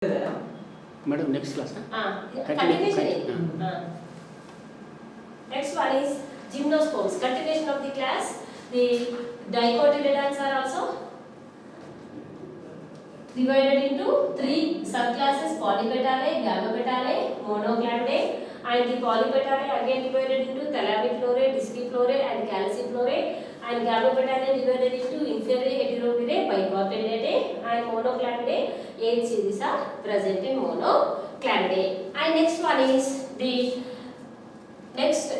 Madam, next class. Continuation. Next one is gymnosperms. Continuation of the class. The dicotyledons are also divided into three subclasses: Polypetalae, Gamopetalae, Monocladidae, and the Polypetalae again divided into Thalamiflorae, Disciflorae, and Calciflorae, and Gamopetalae divided into inferior Heteropterae, Bicotyledonate, and Monocladidae. 8 series are present in Monocladidae. And next one is the next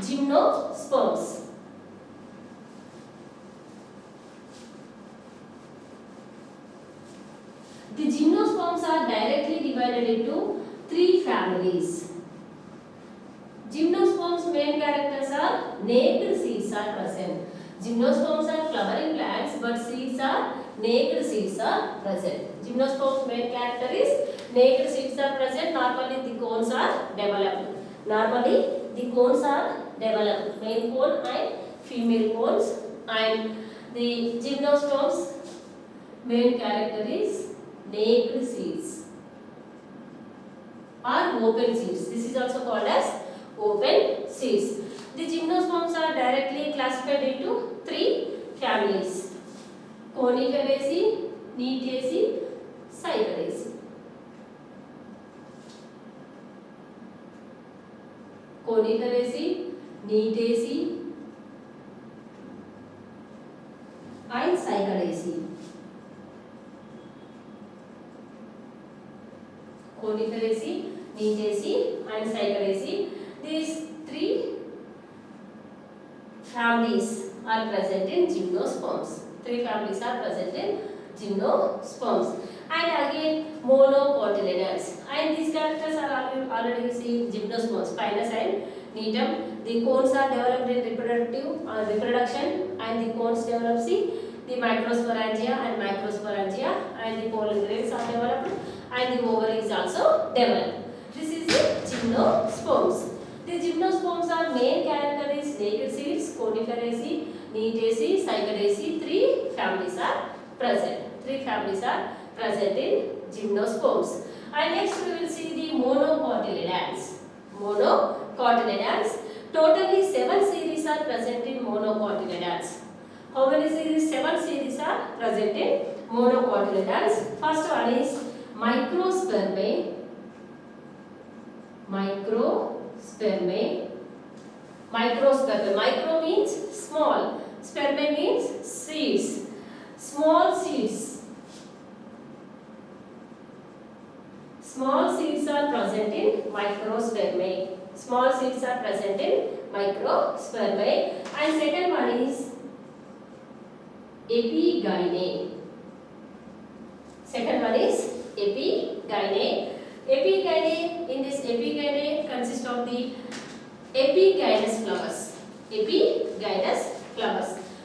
gymnosperms. The gymnosperms are directly divided into three families. Gymnosperms' main characters are naked seeds are present. Gymnosperms are flowering plants, but seeds are naked seeds are present. Gymnosperms' main character is naked seeds are present. Normally the cones are developed. Male cone and female cones. And the gymnosperms' main character is naked seeds or open seeds. This is also called as open seeds. The gymnosperms are directly classified into three families: Coniferaceae, Neetaceae, Cycadaceae. Coniferaceae, Neetaceae, and Cycadaceae. Coniferaceae, Neetaceae, and Cycadaceae. These three families are present in gymnosperms. And again monocotyledons. And these characters are already seen in gymnosperms, Pinus and Needham. The cones are developed in reproduction, and the cones develop the microsporangia and macrosporangia, and the pollen grains are developed, and the ovary is also developed. This is the gymnosperms. The gymnosperms are main character is naked seeds, Coniferaceae, Neetaceae, Cycadaceae. Three families are present in gymnosperms. And next we will see the monocotyledons. Totally 7 series are present in monocotyledons. How many series? 7 series are present in monocotyledons. First one is microspermae. Micro means small. Spermae means seeds. Small seeds are present in microspermae. And second one is epigynae. In this epigynae consists of the epigynous flowers.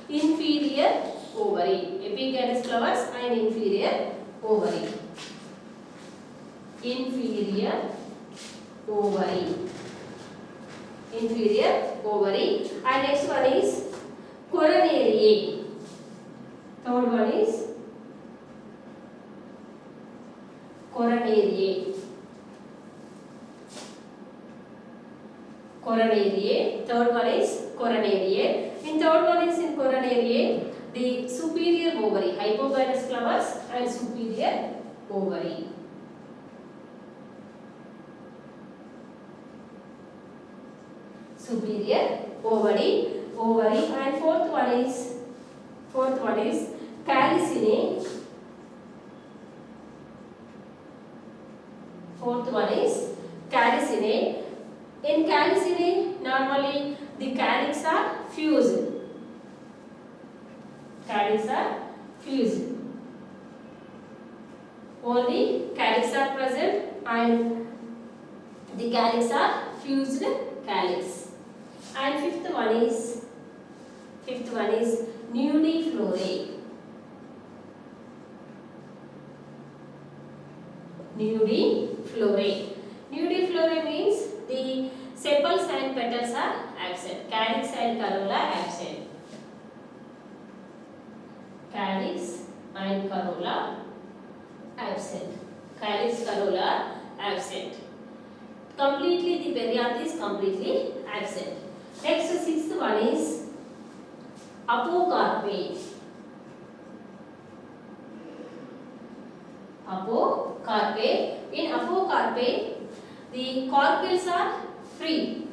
Inferior ovary. Epigynous flowers and inferior ovary. And next one is coronariae. Third one is coronariae. Third one is coronariae. In coronariae, the superior ovary, hypogynous flowers and superior ovary. And fourth one is calycinae. In calycinae, normally the calyx are fused. Only calyx are present, and the calyx are fused calyx. And fifth one is nudiflorae. Nudiflorae means the sepals and petals are absent. Calyx and corolla absent. calyx and corolla calyx, corolla are absent. Completely the perianth is completely absent. Next, sixth one is apocarpe. Apocarpe. In apocarpe, the carpels are free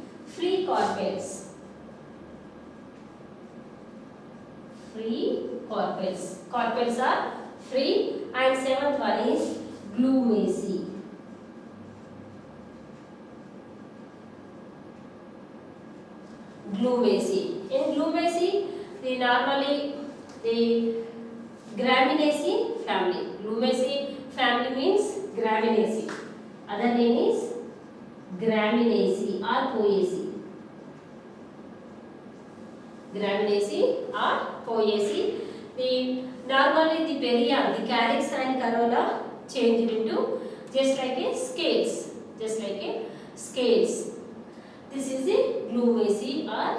carpels. Free carpels. Carpels are free. And seventh one is glumacy. Glumacy. In glumacy, normally the Graminaceae family. Glumaceae family means Graminaceae. Other name is Graminaceae or Poaceae. Graminaceae or Poaceae. Normally the perianth, the calyx and corolla changed into just like a scales. Just like a scales. This is the Glumaceae or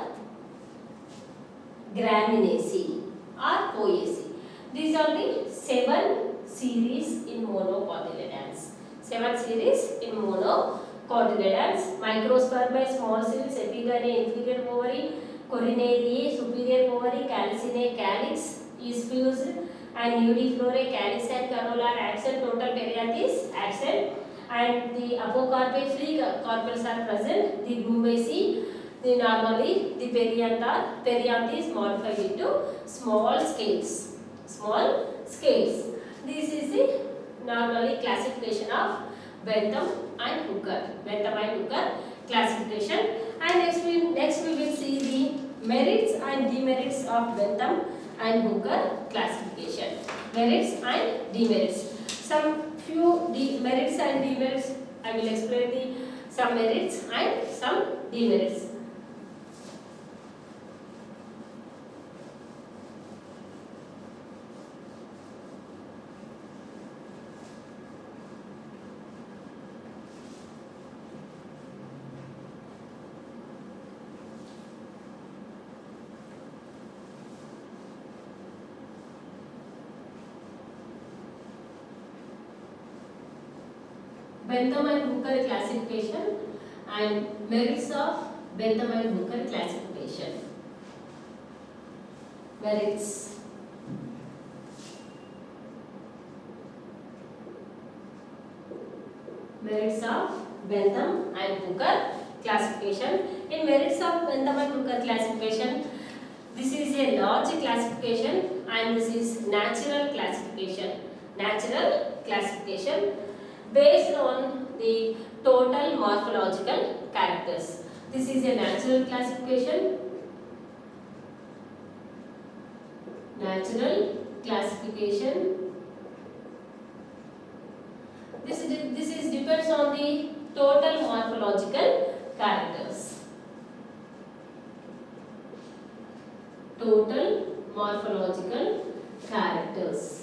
Graminaceae or Poaceae. These are the 7 series in monocotyledons. 7 series in monocotyledons. Microspermae, small cells, epigyne, inferior ovary, coronariae, superior ovary, calycinae, calyx is fused, and nudiflorae, calyx and corolla are absent. Total perianth is absent. And the apocarpe free carpels are present. The glumaceae, normally the perianth is modified into small scales. Small scales. This is the normally classification of Bentham and Hooker. Bentham and Hooker classification. And next we will see the merits and demerits of Bentham and Hooker classification. Merits and demerits. Some few merits and demerits. I will explain some merits and some demerits. Bentham and Hooker classification and merits of Bentham and Hooker classification. Merits. Merits of Bentham and Hooker classification. In merits of Bentham and Hooker classification, this is a large classification and this is natural classification. Natural classification based on the total morphological characters. This is a natural classification. Natural classification. This is depends on the total morphological characters. Total morphological characters.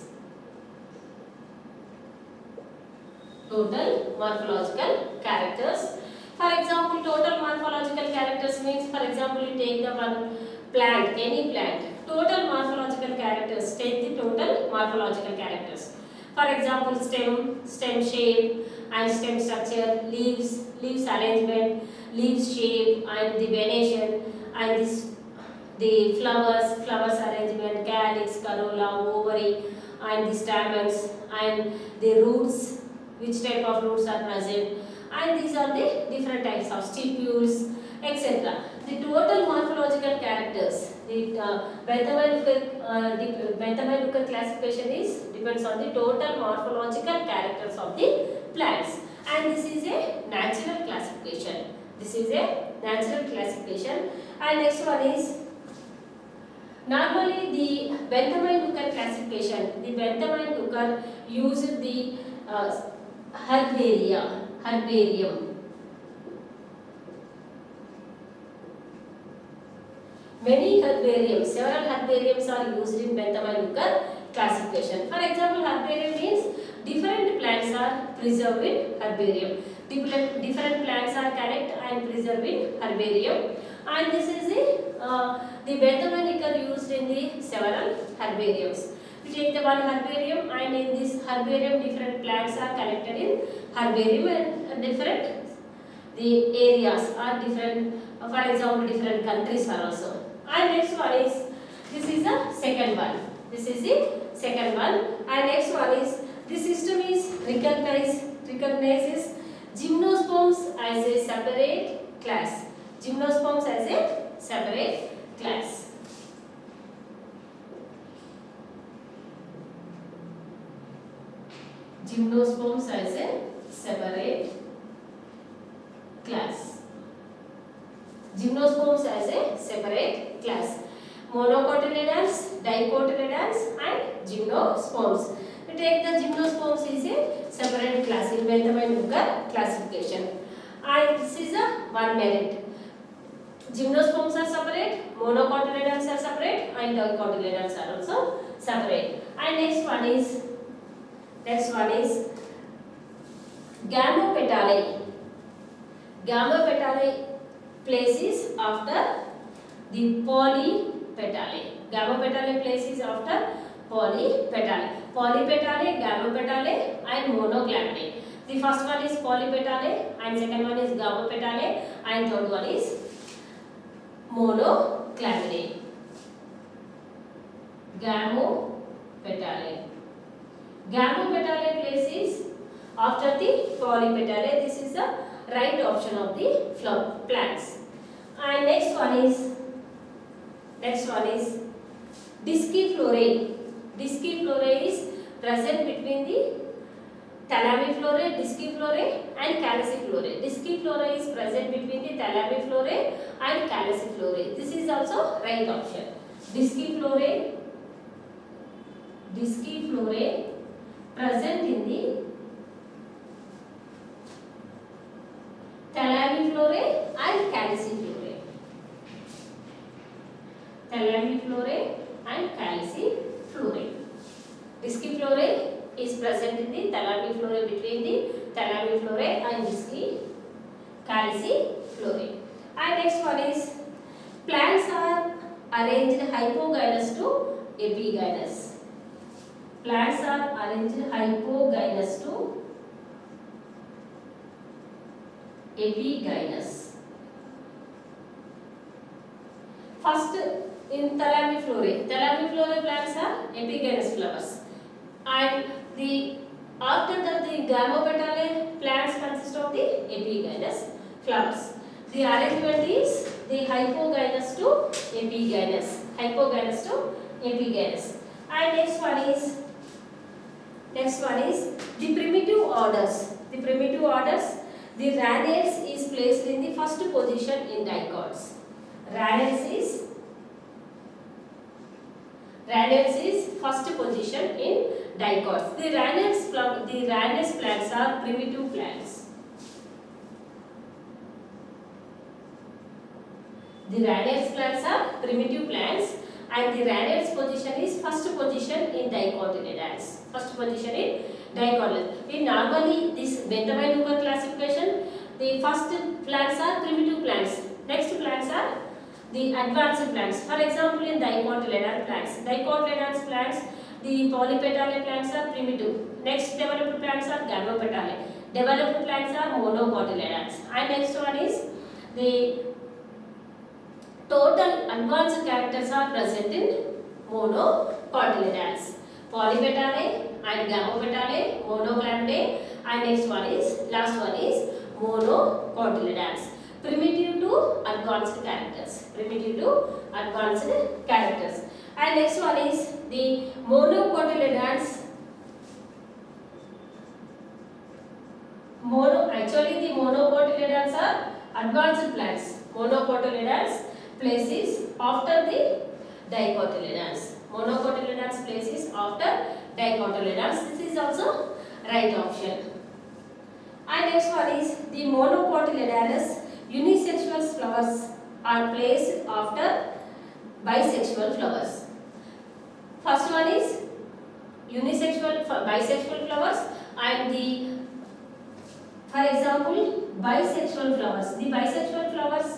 Total morphological characters. For example, total morphological characters means, for example, you take the one plant, any plant. Total morphological characters. Take the total morphological characters. For example, stem shape and stem structure, leaves arrangement, leaves shape and the venation and the flowers arrangement, calyx, corolla, ovary and the stamens and the roots, which type of roots are present, and these are the different types of stipules, etc. The total morphological characters. The Bentham and Hooker classification depends on the total morphological characters of the plants, and this is a natural classification. This is a natural classification. And next one is normally the Bentham and Hooker classification. The Bentham and Hooker used the herbarium. Many herbariums, several herbariums are used in Bentham and Hooker classification. For example, herbarium means different plants are preserved in herbarium. Different plants are collected and preserved in herbarium. And this is the Bentham and Hooker used in the several herbariums. we take the one herbarium, and in this herbarium different plants are collected in herbarium, and different the areas are different, for example different countries are also. And next one is, this is the second one, this is the second one. And next one is, this system is recognizes gymnosperms as a separate class, gymnosperms as a separate class. Gymnosperms as a separate class. Gymnosperms as a separate class. Monocotyledons, dicotyledons and gymnosperms. We take the gymnosperms is a separate class in Bentham-Hooker classification. And this is a one merit. Gymnosperms are separate, monocotyledons are separate and dicotyledons are also separate. And next one is gamopetalae. Gamopetalae places after the polypetalae. Gamopetalae places after polypetalae. Polypetalae, gamopetalae and monoclamidae. The first one is polypetalae and second one is gamopetalae and third one is monoclamidae. Gamopetalae. Gamopetalae places after the polypetalae. This is the right option of the flower plants. And next one is Disciflorae. Disciflorae is present between the Thalamiflorae, Disciflorae and Calyciflorae. Disciflorae is present between the Thalamiflorae and Calyciflorae. This is also right option. Disciflorae present in the Thalamiflorae and Calyciflorae. Thalamiflorae and Calyciflorae. Disciflorae is present in the Thalamiflorae, between the Thalamiflorae and Calyciflorae. And next one is, plants are arranged hypogynous to epigynous. Plants are arranged hypogynous to epigynous. First, in Thalamiflorae plants are epigynous flowers, and after that the gamopetalae plants consist of the epigynous flowers. The arrangement is the hypogynous to epigynous. Hypogynous to epigynous. And next one is the primitive orders. The primitive orders, the Radiales is placed in the first position in dicots. Radiales is first position in dicots. The Radiales plants are primitive plants. The Radiales plants are primitive plants, and the Radiales position is first position in dicotyledons. First position in dicotyledons. In normally this Bentham-Hooker classification, the first plants are primitive plants. Next plants are the advanced plants. For example, in dicotyledon plants, the polypetalae plants are primitive. Next developed plants are gamopetalae. Developed plants are monocotyledons. And next one is the total advanced characters are present in monocotyledons. Polypetalae and gamopetalae, monoclamidae, and last one is monocotyledons. Primitive to advanced characters. Primitive to advanced characters. And next one is the monocotyledons. Actually the monocotyledons are advanced plants. Monocotyledons places after the dicotyledons. Monocotyledons places after dicotyledons. This is also right option. And next one is the monocotyledonous unisexual flowers are placed after bisexual flowers. First one is bisexual flowers, and for example bisexual flowers. The bisexual flowers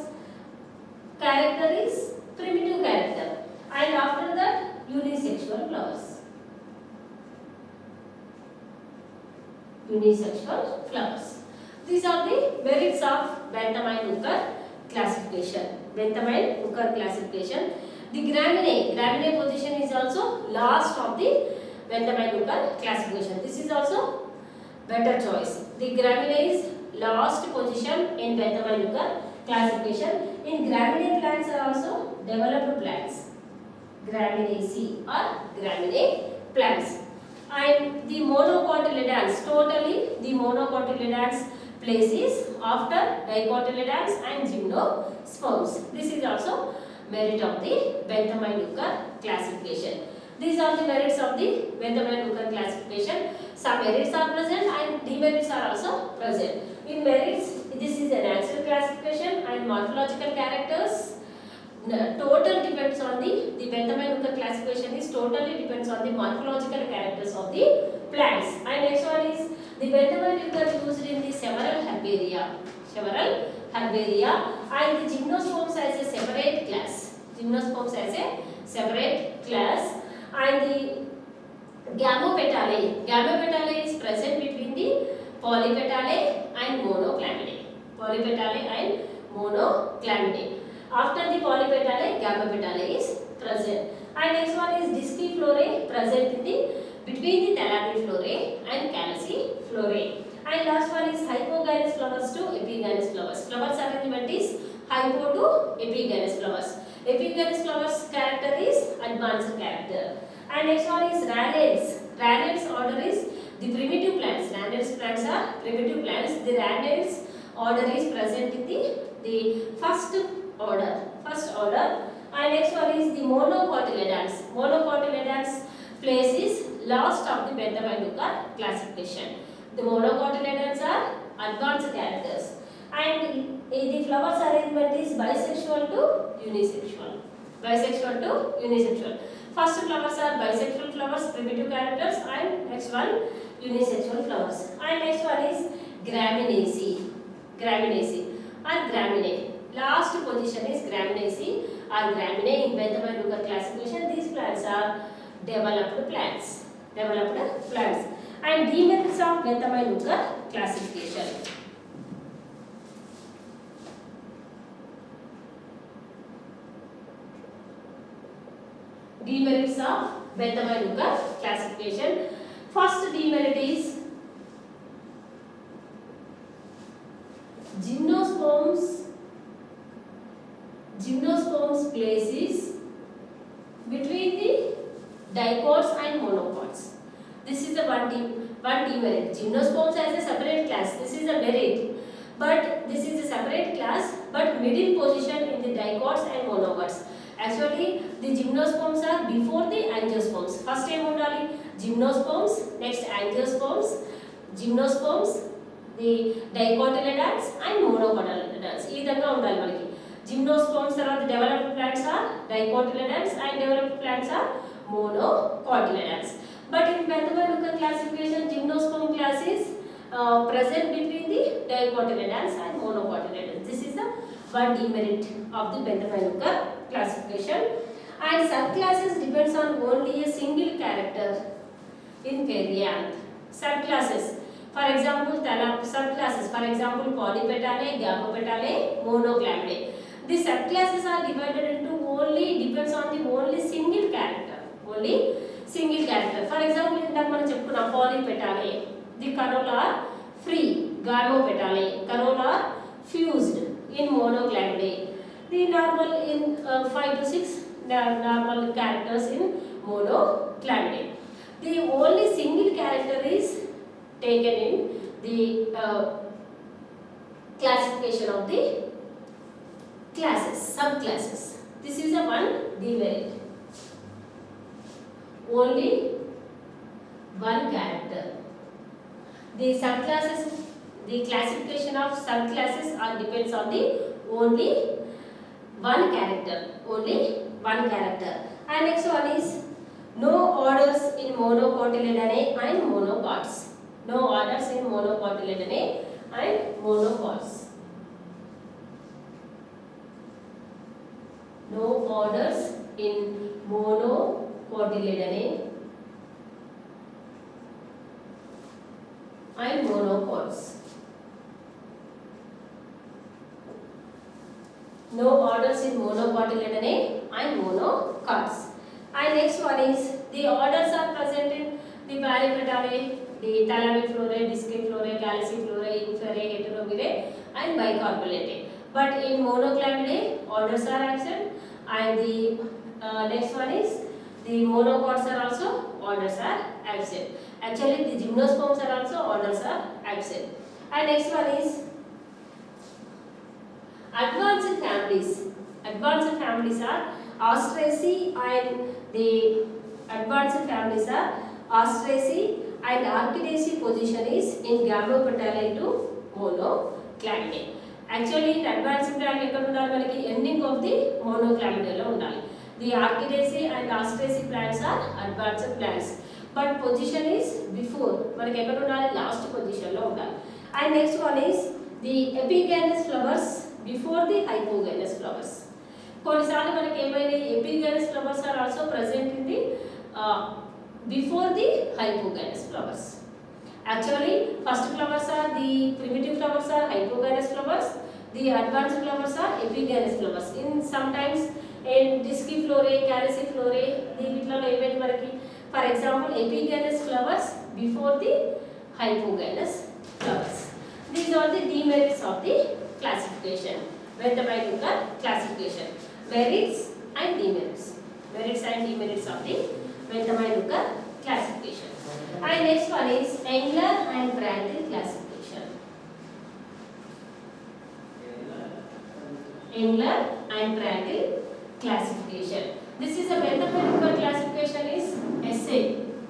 character is primitive character, and after that unisexual flowers. unisexual flowers. These are the merits of Bentham-Hooker classification. Bentham-Hooker classification. The graminae position is also last of the Bentham-Hooker classification. This is also better choice. The graminae is last position in Bentham-Hooker classification. In graminae plants are also developed plants. Graminaceae or graminae plants. And the monocotyledons, totally the monocotyledons places after dicotyledons and gymnosperms. This is also merit of the Bentham-Hooker classification. These are the merits of the Bentham-Hooker classification. Some merits are present and demerits are also present. In merits, this is a natural classification and morphological characters. Total depends on the Bentham-Hooker classification is totally depends on the morphological characters of the plants. And next one is the Bentham-Hooker used in the several herbaria. And the gymnosperms as a separate class. Gymnosperms as a separate class. And the Gamopetalae is present between the Polypetalae and Monoclamidae. After the Polypetalae, Gamopetalae is present. And next one is Disciflorae present in the between the Thalapiflorae and Calyciflorae. And last one is hypogynous flowers to epigynous flowers. Flowers arrangement is hypo to epigynous flowers. Epigynous flowers character is advanced character. And next one is Rhanids. Rhanids order is the primitive plants. Rhanids plants are primitive plants. The Rhanids order is present in the first order. And next one is the monocotyledons. Monocotyledons place is last of the Bentham-Hooker classification. The monocotyledons are advanced characters. And the flowers arrangement is bisexual to unisexual. First flowers are bisexual flowers, primitive characters, and next one unisexual flowers. And next one is Graminaceae or Graminae. Last position is Graminaceae or Graminae in Bentham-Hooker classification. These plants are developed plants. And demerits of Bentham-Hooker classification. Demerits of Bentham-Hooker classification. First demerit is gymnosperms places between the dicots and monocots. This is the one demerit. Gymnosperms as a separate class. This is a merit. But this is a separate class but middle position in the dicots and monocots. Actually, the gymnosperms are before the angiosperms. First time undali gymnosperms, next angiosperms, gymnosperms, the dicotyledons and monocotyledons. Ee vidhanga undali manaki. Gymnosperms tarvata developed plants are dicotyledons and developed plants are monocotyledons. But in Bentham-Hooker classification, gymnosperm class is present between the dicotyledons and monocotyledons. This is the one demerit of the Bentham-Hooker classification. And subclasses depends on only a single character in perianth. Subclasses, for example, subclasses, for example, Polypetalae, Gamopetalae, Monoclamidae. The subclasses are divided into only depends on the only single character. For example, in that మనం చెప్పుకున్నాం Polypetalae. The corolla are free. Gamopetalae. Corolla are fused in Monoclamidae. The normal in 5 to 6 normal characters in Monoclamidae. The only single character is taken in the classification of the classes, subclasses. This is a one demerit. Only one character. The subclasses, the classification of subclasses are depends on the only one character. And next one is no orders in Monocotyledone and monocots. No orders in Monocotyledone and monocots. No orders in Monocotyledone and monocots. No orders in monocotyledonate and monocots. And next one is the orders are present in the Paripetale, the Thalamiflorae, Disciflorae, Calyciflorae, Inferae, Heteromerae and Bicarpellate. But in Monoclamidae, orders are absent. And the next one is the monocots are also orders are absent. Actually, the gymnosperms are also orders are absent. And next one is advanced families. Advanced families are Ostraceae, and the advanced families are Ostraceae, and Archidaceae position is in Gamopetalae to Monoclamidae. Actually, in advanced family ekkada undali manaki ending of the Monoclamidae lo undali. The Archidaceae and Ostraceae plants are advanced plants, but position is before manaki ekkada undali last position lo undali. And next one is the epigamous flowers before the hypogamous flowers. కొన్నిసార్లు మనకి ఏమైనా epigenous flowers are also present in the before the hypogenous flowers. Actually, first flowers are the primitive flowers are hypogamous flowers. The advanced flowers are epigamous flowers. In sometimes in Disciflorae, Calyciflorae, the వీటిలో ఏమైనా మనకి for example epigamous flowers before the hypogamous flowers. These are the demerits of the classification. Benthamine-Hooker classification. Merits and demerits. Merits and demerits of the Benthamine-Hooker classification. And next one is Engler and Prandtl classification. Engler and Prandtl classification. This is a Benthamine-Hooker classification is essay.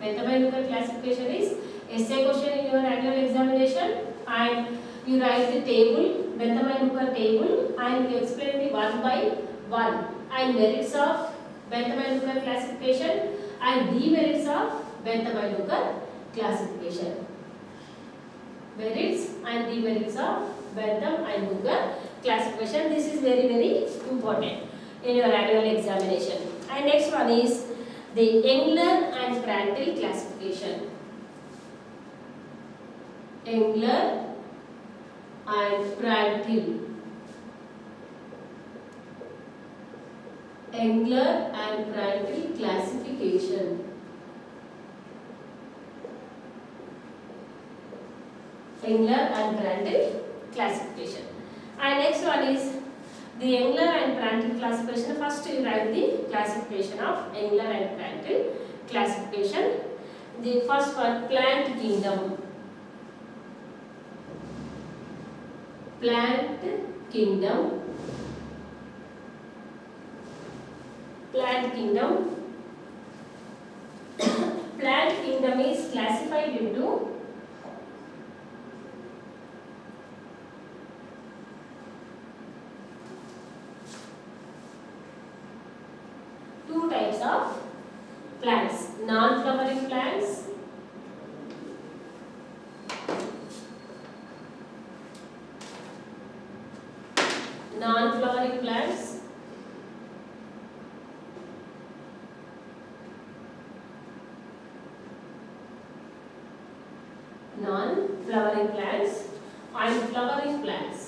Benthamine-Hooker classification is essay question in your annual examination, and you write the table, Benthamine-Hooker table, and you explain the one by one and merits of Benthamine-Hooker classification and demerits of Benthamine-Hooker classification. Merits and demerits of Benthamine-Hooker classification. This is very important in your annual examination. And next one is the Engler and Prandtl classification. Engler and Prandtl. Engler and Prandtl classification. Engler and Prandtl classification. And next one is the Engler and Prandtl classification. First you write the classification of Engler and Prandtl classification. The first one, plant kingdom. Plant kingdom. Plant kingdom. Plant kingdom is classified into two types of plants: non-flowering plants non-flowering plants non-flowering plants and flowering plants.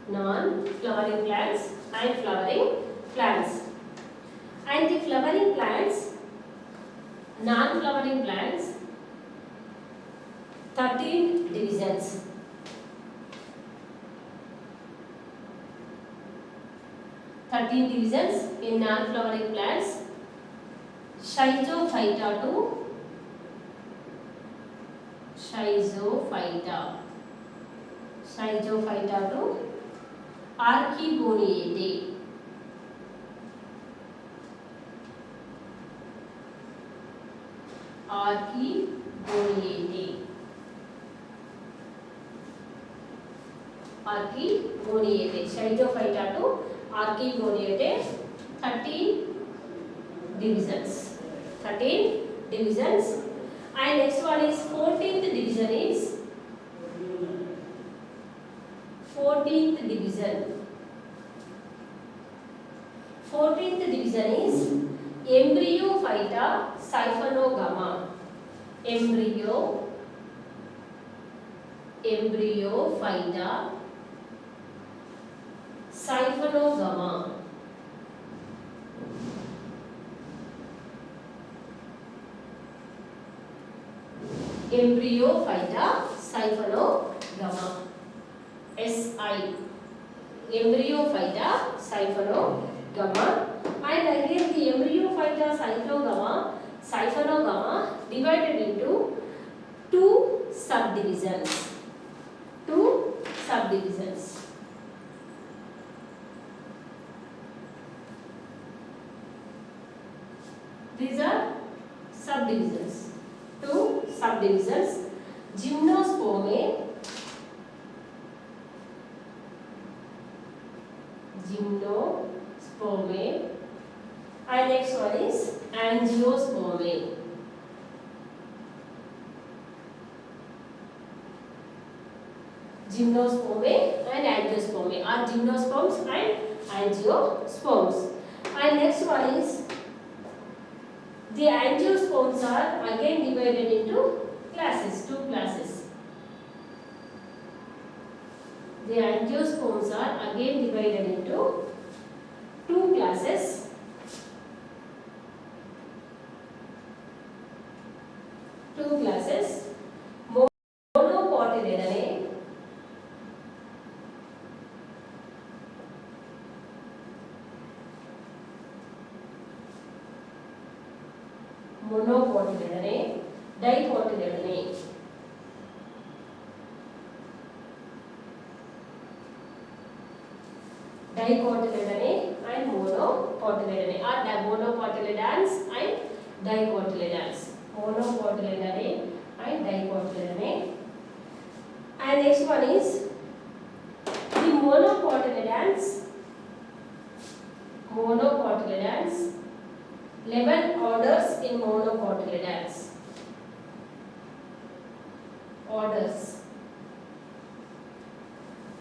Non-flowering plants and flowering plants. And the flowering plants, non-flowering plants, 13 divisions. 13 divisions in non-flowering plants. Schizophyta to Archegoniidae. Archegoniidae. Schizophyta to Archegoniidae. 13 divisions. 13 divisions. And next one is 14th division is 14th division. 14th division is Embryophyta Siphonogamma. Embryophyta Siphonogamma. Embryophyta Siphonogamma. SI. Embryophyta Siphonogamma. And again the Embryophyta Siphonogamma divided into two subdivisions. These are subdivisions. Two subdivisions. Gymnospermae. And next one is Angiospermae. Gymnospermae and Angiospermae are gymnosperms and angiosperms. And next one is the angiosperms are again divided into classes, two classes. The angiosperms are again divided into two classes. Monocotyledonae dicotyledonae. Dicotyledonae and monocotyledonae are the monocotyledons and dicotyledons. Monocotyledonae and dicotyledonae. And next one is the monocotyledons. 11 orders in monocotyledons.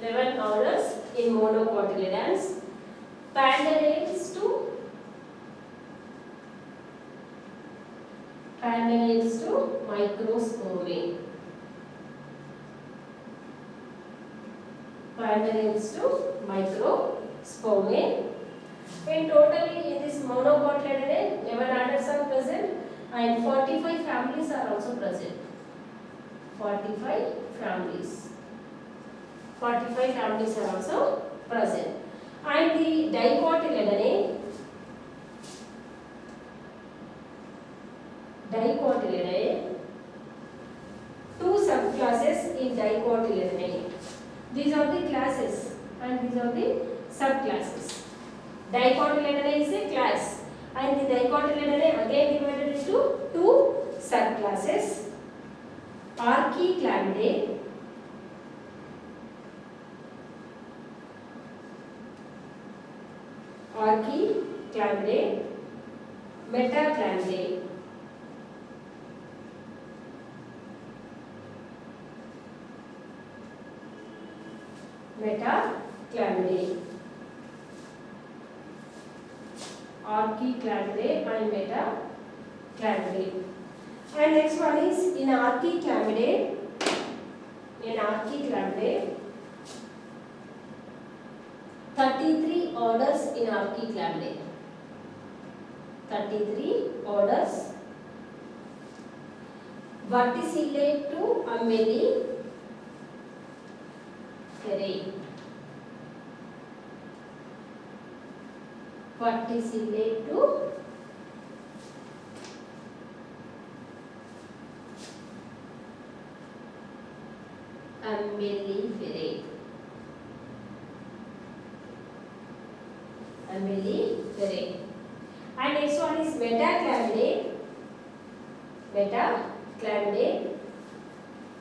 11 orders in monocotyledons. Pandanates to microspermae. In totally in this monocotyledonae 11 orders are present and 45 families are also present. 45 families are also present. And the dicotyledonae two subclasses in dicotyledonae. These are the classes and these are the subclasses. Dicotyledonae is a class and the dicotyledonae again divided into two subclasses. Archiclamidae Metaclamidae. Archiclamidae and Metaclamidae. And next one is in Archiclamidae. 33 orders in Archiclamidae. 33 orders. Verticillate to Umbelliferae. Verticillate to Umbelliferae. And next one is Metaclamidae.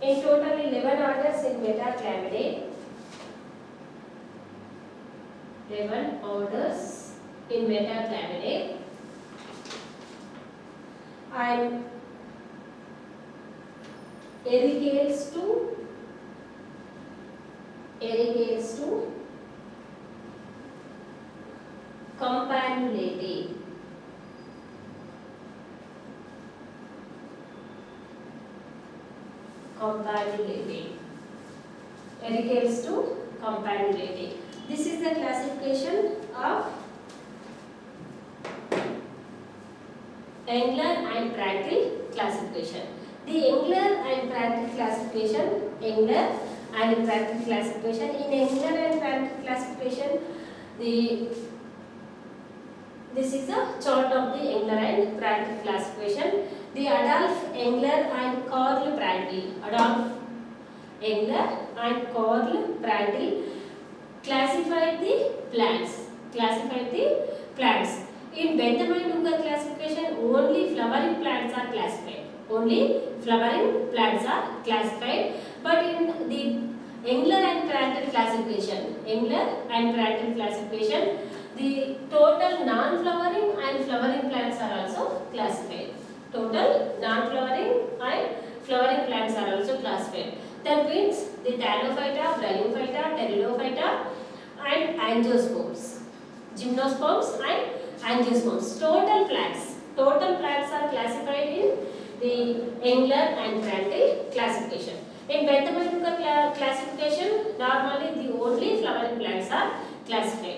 In total 11 orders in Metaclamidae. 11 orders in Metaclamidae. And Ericales to Campanulate. Campanulate. Ericales to Campanulate. This is the classification of Engler and Prandtl classification. The Engler and Prandtl classification, in Engler and Prandtl classification, this is a chart of the Engler and Prandtl classification. The Adolf Engler and Karl Prandtl, Adolf Engler and Karl Prandtl classified the plants. In Benthamine-Dugar classification, only flowering plants are classified. But in the Engler and Prandtl classification, the total non-flowering and flowering plants are also classified. That means the Thallophyta, Bryophyta, Pteridophyta and Angiosperms, Gymnosperms and Angiosperms. Total plants are classified in the Engler and Prandtl classification. In Benthamine-Dugar classification, normally the only flowering plants are classified.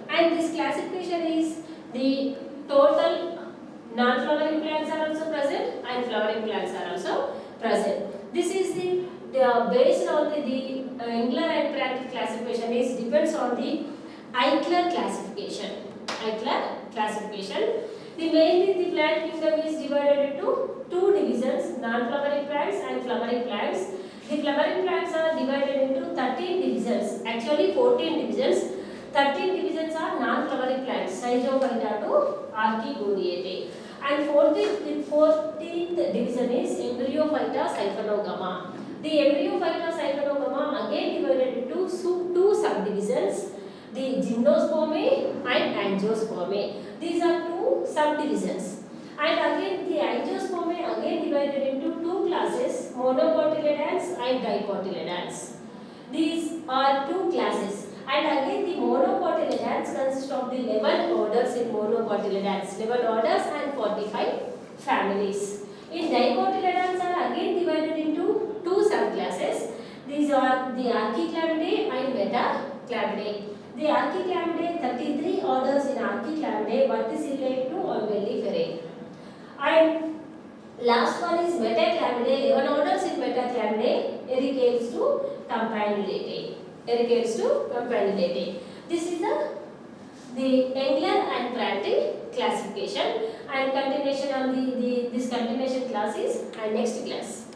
And this classification is the total non-flowering plants are also present and flowering plants are also present. This is the based on the Engler and Prandtl classification is depends on the Eichler classification. The mainly the plant kingdom is divided into two divisions: non-flowering plants and flowering plants. The flowering plants are divided into 13 divisions. Actually 14 divisions. 13 divisions are non-flowering plants, Schizophyta to Archegoniaceae. And 14th division is Embryophyta Siphonogamma. The Embryophyta Siphonogamma again divided into two subdivisions, the Gymnospermae and Angiospermae. These are two subdivisions. And again the Angiospermae again divided into two classes, monocotyledons and dicotyledons. These are two classes. And again the monocotyledons consist of the 11 orders in monocotyledons, 11 orders and 45 families. In dicotyledons are again divided into two subclasses. These are the Archiclamidae and Metaclamidae. The Archiclamidae, 33 orders in Archiclamidae, verticillate to umbelliferate. And last one is Metaclamidae, 11 orders in Metaclamidae, Ericales to Campanulate. This is the Engler and Prandtl classification, and continuation on this continuation class is next class.